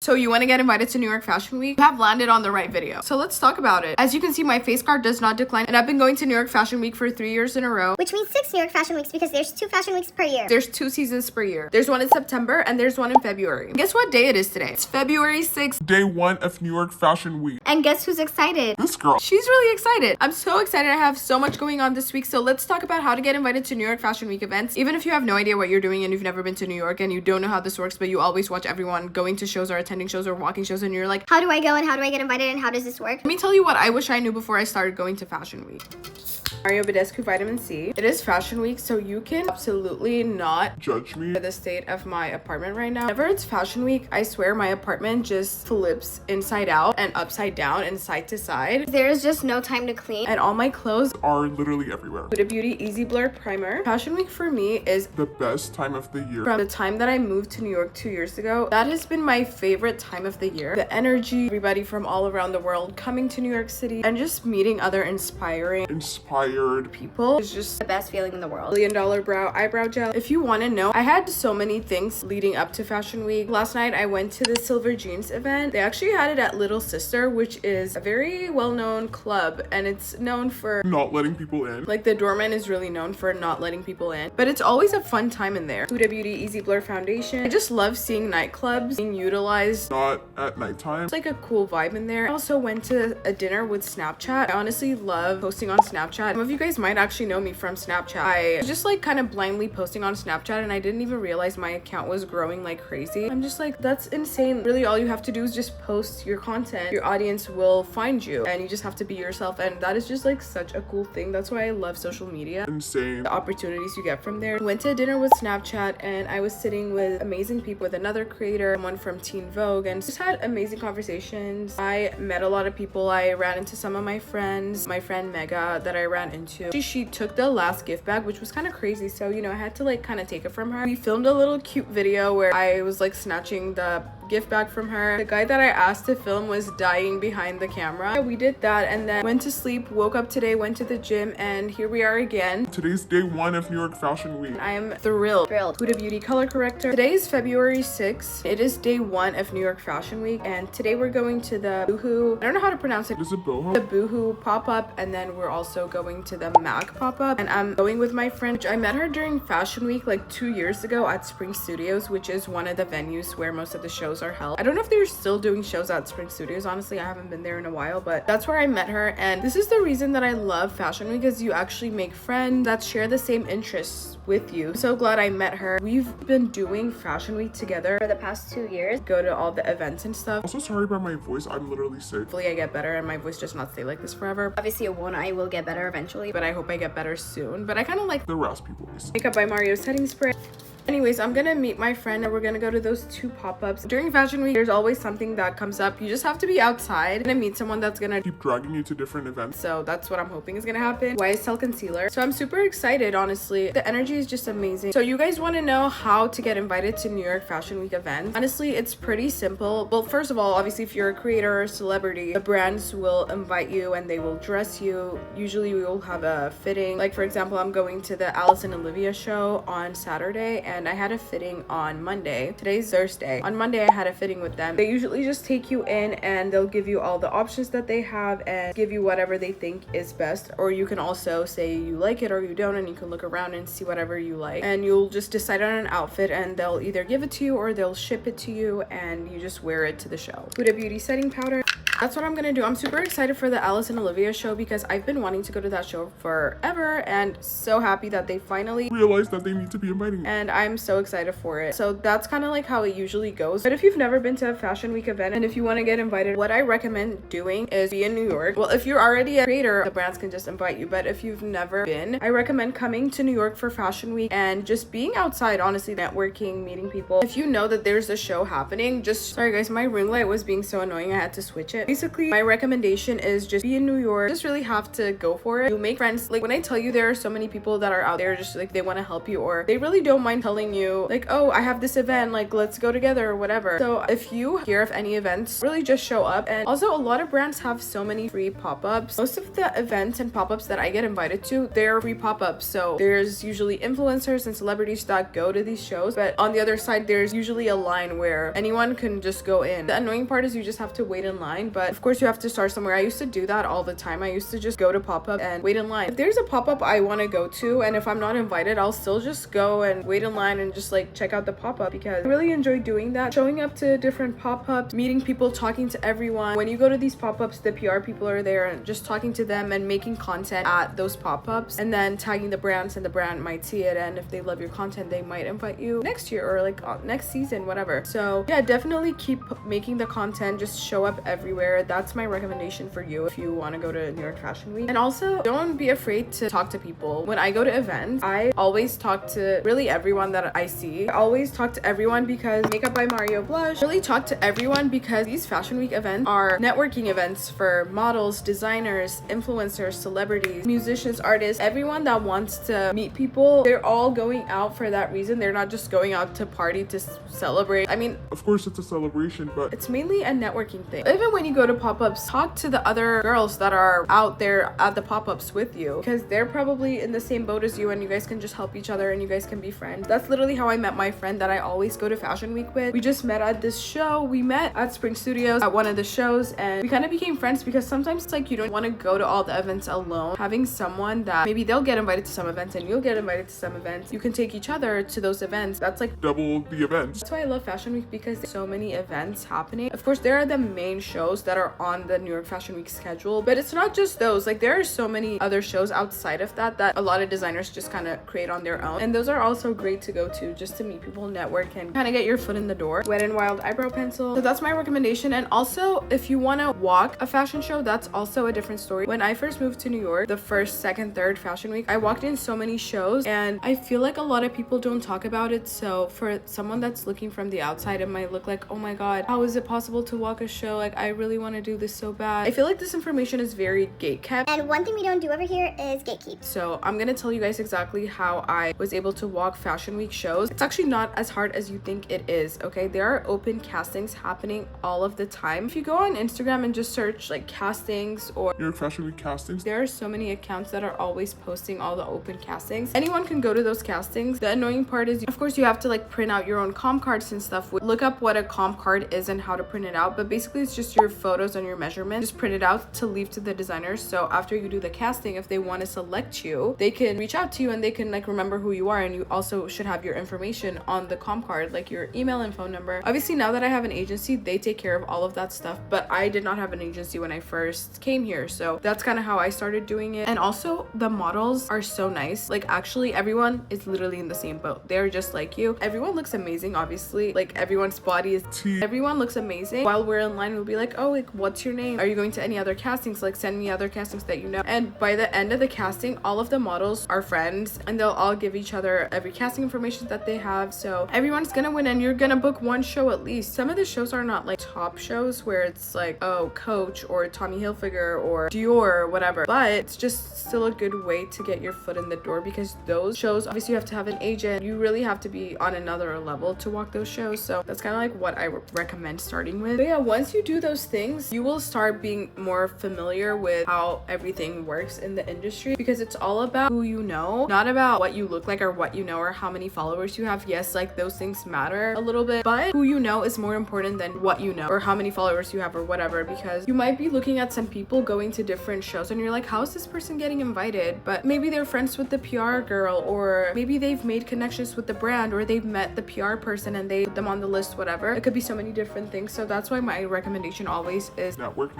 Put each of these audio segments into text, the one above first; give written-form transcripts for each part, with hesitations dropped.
So you want to get invited to New York Fashion Week? You have landed on the right video. So let's talk about it. As you can see, my face card does not decline, and I've been going to New York Fashion Week for 3 years in a row. Which means 6 New York Fashion Weeks because there's 2 fashion weeks per year. There's 2 seasons per year. There's one in September and there's one in February. Guess what day it is today? It's February 6th. Day 1 of New York Fashion Week. And guess who's excited? This girl. She's really excited. I'm so excited. I have so much going on this week. So let's talk about how to get invited to New York Fashion Week events. Even if you have no idea what you're doing and you've never been to New York and you don't know how this works, but you always watch everyone going to shows or attending shows or walking shows and you're like, How do I go and how do I get invited and how does this work? let me tell you what I wish I knew before I started going to Fashion Week. Mario Badescu Vitamin C. It is Fashion Week, so you can absolutely not Judge me. for the state of my apartment right now. Whenever it's Fashion Week, I swear my apartment just flips inside out and upside down and side to side. There's just no time to clean. And all my clothes Are literally everywhere. Huda Beauty Easy Blur Primer. Fashion Week for me is The best time of the year. from the time that I moved to New York 2 years ago. That has been my favorite time of the year. The energy, everybody from all around the world coming to New York City and just meeting other inspiring Inspired. people is just The best feeling in the world. $1 million brow eyebrow gel. If you want to know, I had so many things leading up to Fashion Week. Last night I went to the Silver Jeans event. They actually had it at Little Sister, which is a very well-known club and it's known for Not letting people in. like the doorman is really known for not letting people in, but it's always a fun time in there. Huda Beauty Easy Blur Foundation. I just love seeing nightclubs being utilized. Not at nighttime. It's like a cool vibe in there. I also went to a dinner with Snapchat. I honestly love posting on Snapchat. Some of you guys might actually know me from Snapchat. I just like kind of blindly posting on Snapchat and I didn't even realize my account was growing like crazy. I'm just like, that's insane. Really all you have to do is just post your content. Your audience will find you and you just have to be yourself, and that is just like such a cool thing. That's why I love social media. Insane. The opportunities you get from there. Went to dinner with Snapchat and I was sitting with amazing people, with another creator, someone from Teen Vogue, and just had amazing conversations. I met a lot of people. I ran into some of my friends. My friend Mega that I ran into, she took the last gift bag, which was kind of crazy, so you know I had to like kind of take it from her. We filmed a little cute video where I was like snatching the gift bag from her. The guy that I asked to film was dying behind the camera. Yeah, we did that and then went to sleep, woke up today, went to the gym, and here we are again. Today's day 1 of New York Fashion Week. I am thrilled. Thrilled. Huda Beauty color corrector. Today is February 6th. It is day 1 of New York Fashion Week, and today we're going to the Boohoo, I don't know how to pronounce it, Is it boho? the Boohoo pop-up, and then we're also going to the MAC pop-up, and I'm going with my friend, which I met her during Fashion Week like 2 years ago at Spring Studios, which is one of the venues where most of the shows are held. I don't know if they're still doing shows at Spring Studios, honestly. I haven't been there in a while, but that's where I met her, and this is the reason that I love Fashion Week, is you actually make friends that share the same interests with you. I'm so glad I met her. We've been doing Fashion Week together For the past 2 years. go to all the events and stuff. Also sorry about my voice. I'm literally sick. Hopefully I get better and my voice does not stay like this forever, Obviously it won't. I will get better eventually. but I hope I get better soon. But I kind of like The raspy voice. Makeup by Mario setting spray. Anyways, I'm gonna meet my friend and we're gonna go to those 2 pop-ups. During Fashion Week, there's always something that comes up. You just have to be outside and meet someone that's gonna Keep dragging you to different events. so that's what I'm hoping is gonna happen. YSL concealer. So I'm super excited, honestly. The energy is just amazing. So you guys want to know how to get invited to New York Fashion Week events? Honestly, it's pretty simple. Well, first of all, obviously if you're a creator or a celebrity, the brands will invite you and they will dress you. Usually we will have a fitting. Like for example, I'm going to the Alice and Olivia show on Saturday and I had a fitting on Monday. Today's Thursday. On Monday I had a fitting with them. They usually just take you in and they'll give you all the options that they have and give you whatever they think is best, or you can also say you like it or you don't, and you can look around and see whatever you like, and you'll just decide on an outfit and they'll either give it to you or they'll ship it to you and you just wear it to the show. Huda Beauty setting powder. That's what I'm gonna do. I'm super excited for the Alice and Olivia show because I've been wanting to go to that show forever and so happy that they finally Realize that they need to be inviting me. and I'm so excited for it. So that's kind of like how it usually goes. But if you've never been to a Fashion Week event and if you want to get invited, what I recommend doing is be in New York. Well, if you're already a creator, the brands can just invite you, but if you've never been, I recommend coming to New York for Fashion Week and just being outside, honestly, networking, meeting people. If you know that there's a show happening, just sorry guys, my ring light was being so annoying, I had to switch it. basically my recommendation is just be in New York. Just really have to go for it. You make friends. Like when I tell you there are so many people that are out there just like they want to help you, or they really don't mind telling you like, oh, I have this event, like let's go together or whatever. So if you hear of any events, really just show up. And also a lot of brands have so many free pop-ups. Most of the events and pop-ups that I get invited to, they're free pop-ups. So there's usually influencers and celebrities that go to these shows, but on the other side there's usually a line where anyone can just go in. The annoying part is you just have to wait in line, but of course you have to start somewhere. I used to do that all the time. I used to just go to pop-up and wait in line. If there's a pop-up I want to go to and if I'm not invited, I'll still just go and wait in line and just like check out the pop-up, because I really enjoy doing that, showing up to different pop-ups, meeting people, talking to everyone. When you go to these pop-ups, the PR people are there and just talking to them and making content at those pop-ups and then tagging the brands, and the brand might see it, and if they love your content they might invite you next year or like next season, whatever. So yeah, definitely keep making the content, just show up everywhere. That's my recommendation for you if you want to go to New York Fashion Week. And also don't be afraid to talk to people. When I go to events, I always talk to really everyone that I see. I always talk to everyone because Makeup by Mario Blush, really talk to everyone because these Fashion Week events are networking events for models, designers, influencers, celebrities, musicians, artists, everyone that wants to meet people. They're all going out for that reason. They're not just going out to party to celebrate. I mean, Of course it's a celebration, but it's mainly a networking thing. Even when you go to pop-ups, talk to the other girls that are out there at the pop-ups with you, because they're probably in the same boat as you and you guys can just help each other and you guys can be friends. That's literally how I met my friend that I always go to Fashion Week with. We just met at this show. We met at Spring Studios at one of the shows and we kind of became friends, because sometimes it's like you don't want to go to all the events alone. Having someone that maybe they'll get invited to some events and you'll get invited to some events, you can take each other to those events. That's like double the events. that's why I love Fashion Week, because there's so many events happening. Of course, there are the main shows that are on the New York Fashion Week schedule, but it's not just those. Like there are so many other shows outside of that that a lot of designers just kind of create on their own, and those are also great to go to just to meet people, network, and kind of get your foot in the door. Wet n Wild eyebrow pencil. So that's my recommendation. And also, if you want to walk a fashion show, that's also a different story. When I first moved to New York, the first, second, third Fashion Week, I walked in so many shows and I feel like a lot of people don't talk about it. So for someone that's looking from the outside, it might look like, oh my god, how is it possible to walk a show? Like I really want to do this so bad. I feel like this information is very gatekept. And one thing we don't do over here is gatekeep. So I'm gonna tell you guys exactly how I was able to walk Fashion Week shows. It's actually not as hard as you think it is, okay? There are open castings happening all of the time. If you go on Instagram and just search like castings or New York Fashion Week castings. there are so many accounts that are always posting all the open castings. Anyone can go to those castings. The annoying part is, of course, you have to like print out your own comp cards and stuff. Look up what a comp card is and how to print it out. But basically, it's just your photos and your measurements. Just print it out to leave to the designers. So after you do the casting, if they want to select you, they can reach out to you and they can like remember who you are. And you also should have your information on the comp card, like your email and phone number. Obviously, now that I have an agency, they take care of all of that stuff. But I did not have an agency when I first came here. So that's kind of how I started doing it. And also, the models are so nice. Like actually, everyone is literally in the same boat. They're just like you. Everyone looks amazing, obviously. Like everyone's body is everyone looks amazing. While we're in line, we'll be like, oh, like what's your name? Are you going to any other castings? Like send me other castings that you know. And by the end of the casting, all of the models are friends and they'll all give each other every casting information that they have. So everyone's gonna win and you're gonna book one show at least. Some of the shows are not like top shows where it's like, oh, Coach or Tommy Hilfiger or Dior or whatever, but it's just still a good way to get your foot in the door, because those shows, obviously you have to have an agent. You really have to be on another level to walk those shows. So that's kind of like what I recommend starting with. But yeah, once you do those things, you will start being more familiar with how everything works in the industry, because it's all about who you know, not about what you look like or what you know or how many followers you have. Yes, like those things matter a little bit, but who you know is more important than what you know or how many followers you have or whatever, because you might be looking at some people going to different shows and you're like, how is this person getting invited? But maybe they're friends with the PR girl, or maybe they've made connections with the brand, or they've met the PR person and they put them on the list, whatever. It could be so many different things. So that's why my recommendation always is Network.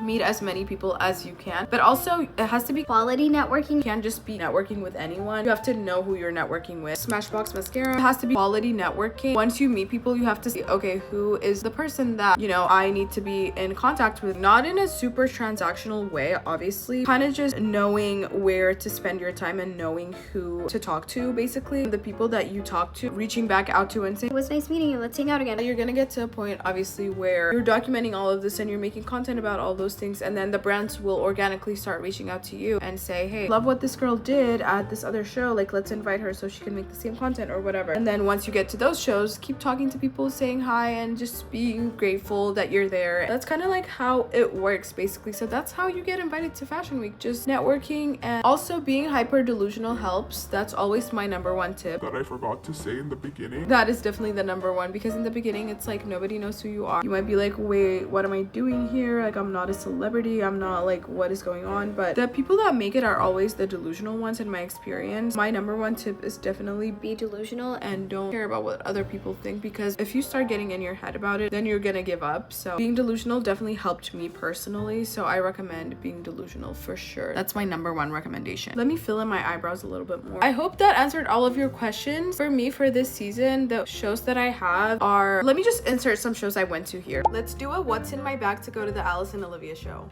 meet as many people as you can, but also it has to be quality networking. You can't just be networking with anyone. You have to know who you're networking with. Smashbox mascara, it has to be quality networking. Once you meet people, you have to see, okay, who is the person that, you know, I need to be in contact with, not in a super transactional way, obviously, kind of just knowing where to spend your time and knowing who to talk to. Basically, the people that you talk to, reaching back out to and saying, It was nice meeting you. Let's hang out again. you're gonna get to a point, obviously, where you're documenting all of this and you're making content about all those things, and then the brands will organically start reaching out to you and say, hey, love what this girl did at this other show, like let's invite her so she can make the same content or whatever. And then once you get to those shows, keep talking to people, saying hi, and just being grateful that you're there. That's kind of like how it works basically. So that's how you get invited to Fashion Week, just networking. And also being hyper delusional helps. That's always my number one tip that I forgot to say in the beginning. That is definitely the number one, because in the beginning it's like nobody knows who you are. You might be like, wait, what am I doing here? Like, I'm not a celebrity, I'm not, like, what is going on? But the people that make it are always the delusional ones in my experience. My number one tip is definitely be delusional and don't care about what other people think, because if you start getting in your head about it, then you're gonna give up. So being delusional definitely helped me personally, so I recommend being delusional for sure. That's my number one recommendation. Let me fill in my eyebrows a little bit more. I hope that answered all of your questions. For me, for this season, the shows that I have are, let me just insert some shows I went to here. Let's do a what's in my bag to go to the Alice and Olivia show.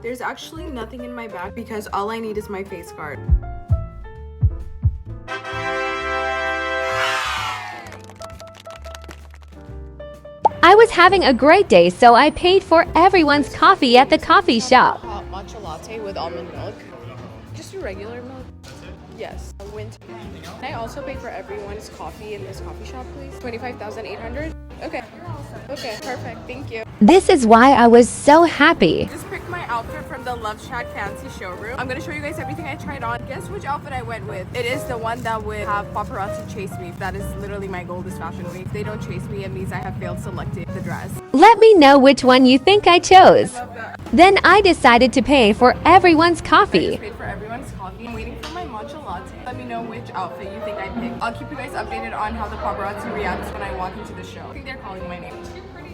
There's actually nothing in my bag because all I need is my face card. I was having a great day, so I paid for everyone's coffee at the coffee shop. Hot matcha latte with almond milk. Just a regular milk. Yes, a winter. Can I also pay for everyone's coffee in this coffee shop, please? 25,800? Okay. Okay, perfect. Thank you. This is why I was so happy. Just picked my outfit from the Love Shack Fancy showroom. I'm gonna show you guys everything I tried on. Guess which outfit I went with? It is the one that would have paparazzi chase me. That is literally my goal this fashion week. If they don't chase me, it means I have failed selecting the dress. Let me know which one you think I chose. Then I decided to pay for everyone's I coffee. just paid for everyone's coffee. I'm waiting for my matcha latte. Let me know which outfit you think I picked. I'll keep you guys updated on how the paparazzi reacts when I walk into the show. I think they're calling my name.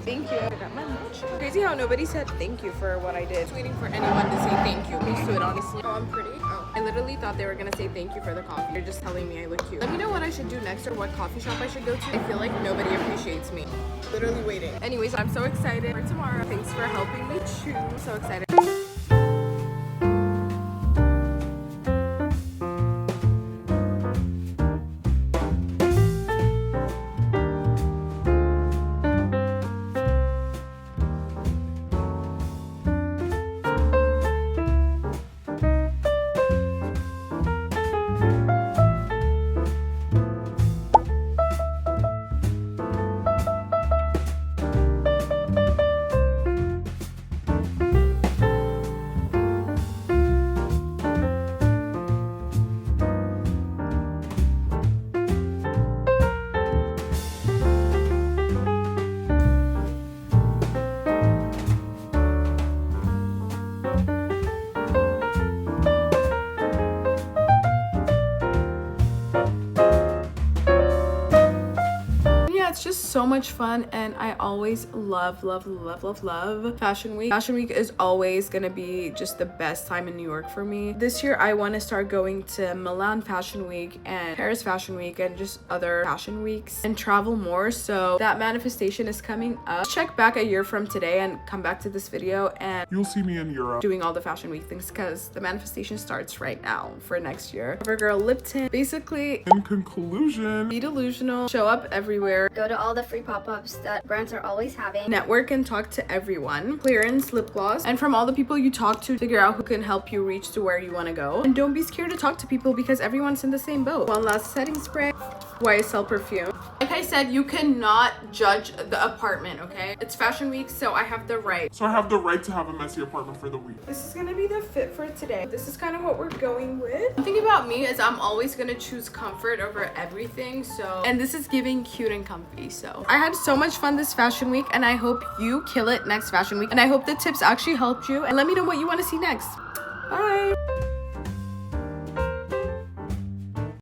Thank you. I got my matcha. Crazy how nobody said thank you for what I did. Just waiting for anyone to say thank you. I'm used to it, honestly. Oh, I'm pretty. Oh, I literally thought they were gonna say thank you for the coffee. They're just telling me I look cute. Let me know what I should do next or what coffee shop I should go to. I feel like nobody appreciates me. Literally waiting. Anyways, I'm so excited for tomorrow. Thanks for helping me choose. I'm so excited. It's just so much fun, and I always love Fashion Week. Fashion Week is always gonna be just the best time in New York for me. This year I want to start going to Milan Fashion Week and Paris Fashion Week and just other fashion weeks and travel more, so that manifestation is coming up. Check back a year from today and come back to this video and You'll see me in Europe doing all the Fashion Week things, because the manifestation starts right now for next year. CoverGirl lip tint. Basically, in conclusion, be delusional, show up everywhere, Go to all the free pop-ups that brands are always having. network and talk to everyone, clearance lip gloss, and from all the people you talk to, figure out who can help you reach to where you want to go. And don't be scared to talk to people, because everyone's in the same boat. One last setting spray, YSL perfume. Like I said, you cannot judge the apartment, okay? It's Fashion Week, so I have the right. so I have the right to have a messy apartment for the week. This is gonna be the fit for today. This is kind of what we're going with. The thing about me is I'm always gonna choose comfort over everything, so, and this is giving cute and comfy. So I had so much fun this Fashion Week, and I hope you kill it next Fashion Week, and I hope the tips actually helped you, and let me know what you want to see next. Bye.